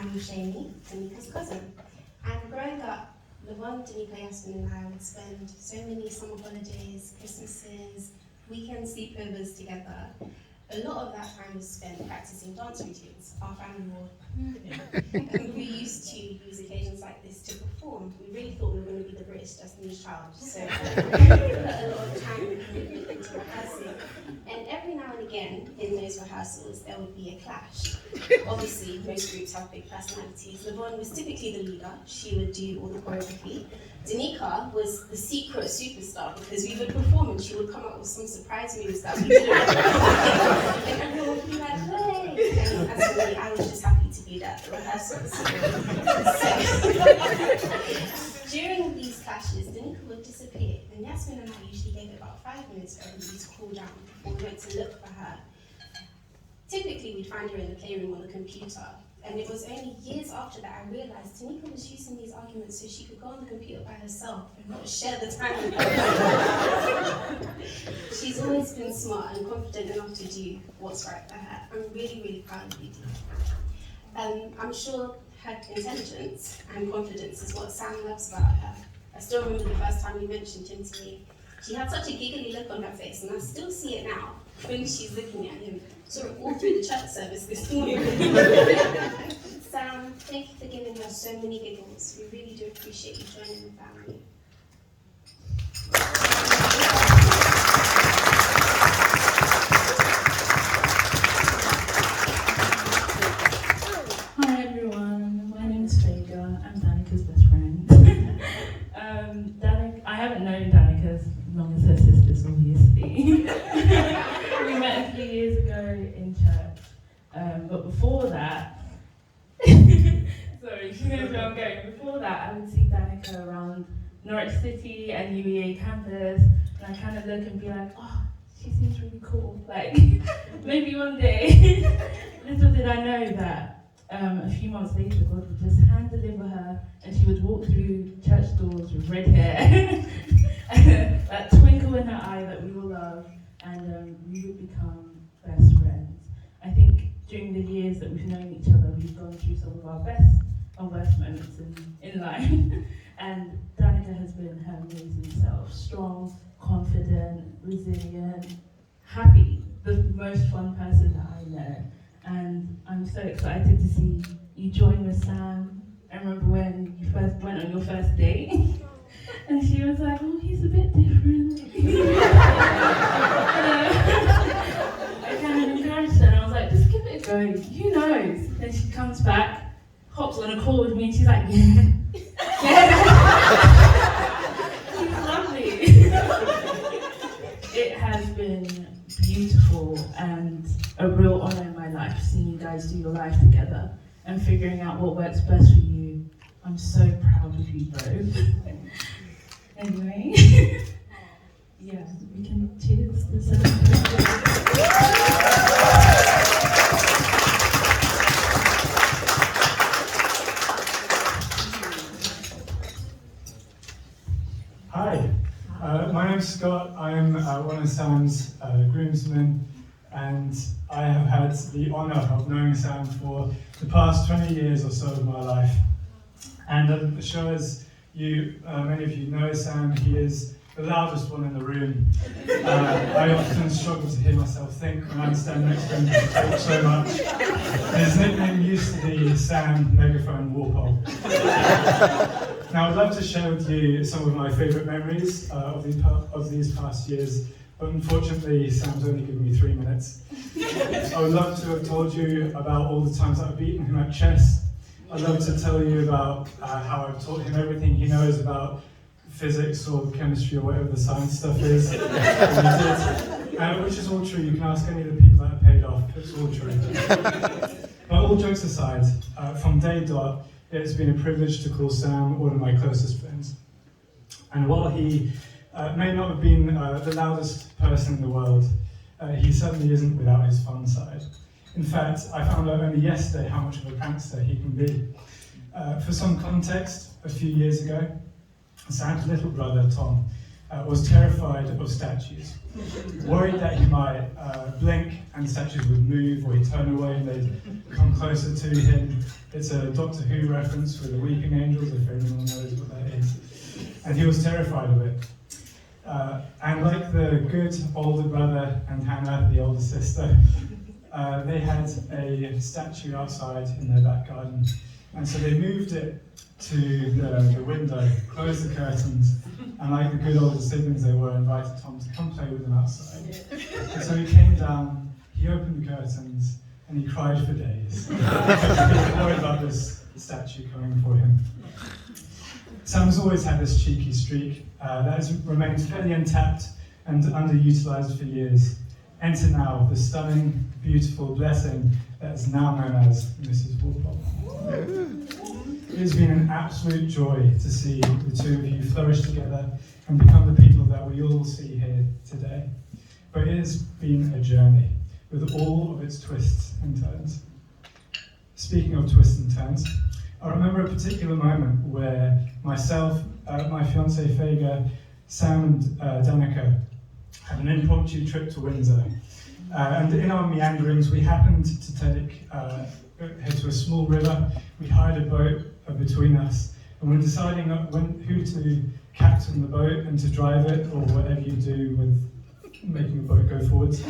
I'm Shani, Danika's cousin. And growing up, Lavon, Danika, Yasmin and I would spend so many summer holidays, Christmases, weekend sleepovers together. A lot of that time was spent practicing dance routines. Our family were and we used to use occasions like this to perform. We really thought we were going to be the British Destiny's Child, so we put a lot of time and commitment into rehearsing. And every now and again, in those rehearsals, there would be a clash. Obviously, most groups have big personalities. Lavon was typically the leader. She would do all the choreography. Danika was the secret superstar because we would perform and she would come up with some surprise moves that we didn't know. And everyone would be like, hey! And as for me, I was just happy to be there at the rehearsals. So, during these clashes, Danika would disappear, and Yasmin and I usually gave it about 5 minutes for everybody to cool down before we went to look for her. Typically, we'd find her in the playroom on the computer, and it was only years after that I realized Danika was using these arguments so she could go on the computer by herself and not share the time with her. She's always been smart and confident enough to do what's right for her. I'm really, really proud of you, Danika. I'm sure her intelligence and confidence is what Sam loves about her. I still remember the first time you mentioned him to me. She had such a giggly look on her face, and I still see it now when she's looking at him. Saw it all through the church service this morning. Sam, thank you for giving her so many giggles. We really do appreciate you joining the family. Hi everyone, my name is Vega. I'm Danika's best friend. I haven't known Danika as long as her sisters, obviously. We met a few years ago in church, but before that, sorry, she knows where I'm going. Before that, I would see Danika around Norwich City and UEA campus, and I kind of look and be like, oh, she seems really cool. Like, maybe one day. Little did I know that a few months later, God would just hand deliver her, and she would walk through church doors with red hair, that twinkle in her eye that we all love, and we would become best friends. I think during the years that we've known each other, we've gone through some of our best and worst moments in life, and Danika has been her amazing self, strong, confident, resilient, happy, the most fun person that I know. And I'm so excited to see you join with Sam. I remember when you first went on your first date, and she was like, oh, he's a bit different. I kind of encouraged her, and I was like, just give it a go, who knows? Then she comes back, hops on a call with me, and she's like, yeah. She's lovely. It has been beautiful and a real honor in my life seeing you guys do your life together and figuring out what works best for you. I'm so proud of you both. Anyway, yeah, we can cheers to Hi, my name's Scott. I'm one of Sam's groomsmen, and I have had the honour of knowing Sam for the past 20 years or so of my life. And I'm sure as many of you know Sam, he is the loudest one in the room. I often struggle to hear myself think when I stand next to him because I talk so much. His nickname used to be Sam Megaphone Warpole. Now I'd love to share with you some of my favourite memories of these past years, but unfortunately Sam's only given me 3 minutes. I would love to have told you about all the times that I've beaten him at chess. I'd love to tell you about how I've taught him everything he knows about physics or chemistry or whatever the science stuff is. Which is all true. You can ask any of the people that have paid off. It's all true. But all jokes aside, from day dot, it's been a privilege to call Sam one of my closest friends. And while he may not have been the loudest person in the world, he certainly isn't without his fun side. In fact, I found out only yesterday how much of a prankster he can be. For some context, a few years ago, Sam's little brother, Tom, was terrified of statues, worried that he might blink and statues would move, or he'd turn away and they'd come closer to him. It's a Doctor Who reference with the Weeping Angels, if anyone knows what that is. And he was terrified of it. And like the good older brother and Hannah, the older sister, they had a statue outside in their back garden. And so they moved it to the window, closed the curtains, and like the good older siblings they were, invited Tom to come play with them outside. And so he came down, he opened the curtains, and he cried for days. He was worried about this statue coming for him. Sam's always had this cheeky streak that has remained fairly intact and underutilized for years. Enter now the stunning, beautiful blessing that is now known as Mrs. Woolpop. It has been an absolute joy to see the two of you flourish together and become the people that we all see here today. But it has been a journey with all of its twists and turns. Speaking of twists and turns, I remember a particular moment where myself, my fiancée Fega, Sam and Danica had an impromptu trip to Windsor. And in our meanderings, we happened to head to a small river. We hired a boat between us, and when deciding who to captain the boat and to drive it, or whatever you do with making the boat go forwards,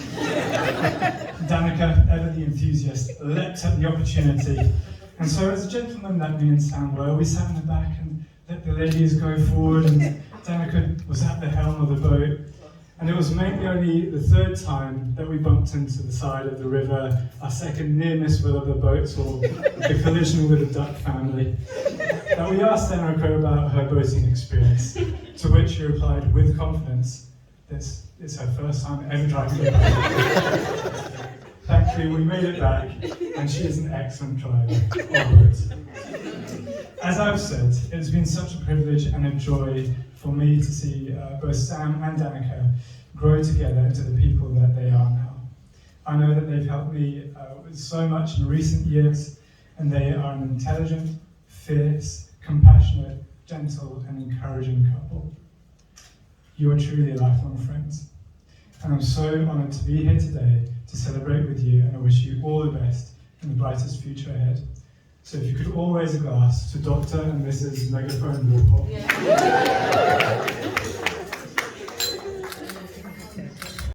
Danica, ever the enthusiast, leapt at the opportunity. And so as a gentleman that me and Sam were, we sat in the back and let the ladies go forward, and Danica was at the helm of the boat. And it was mainly only the third time that we bumped into the side of the river, our second near miss with other boats, or the collision with a duck family, that we asked Danica about her boating experience, to which she replied with confidence, this is her first time ever driving a boat. Thankfully, we made it back, and she is an excellent driver of boats. As I've said, it's been such a privilege and a joy for me to see both Sam and Danica grow together into the people that they are now. I know that they've helped me with so much in recent years, and they are an intelligent, fierce, compassionate, gentle, and encouraging couple. You are truly lifelong friends, and I'm so honoured to be here today to celebrate with you, and I wish you all the best in the brightest future ahead. So if you could all raise a glass to Dr. and Mrs. Megaphone Woolpop. Yeah.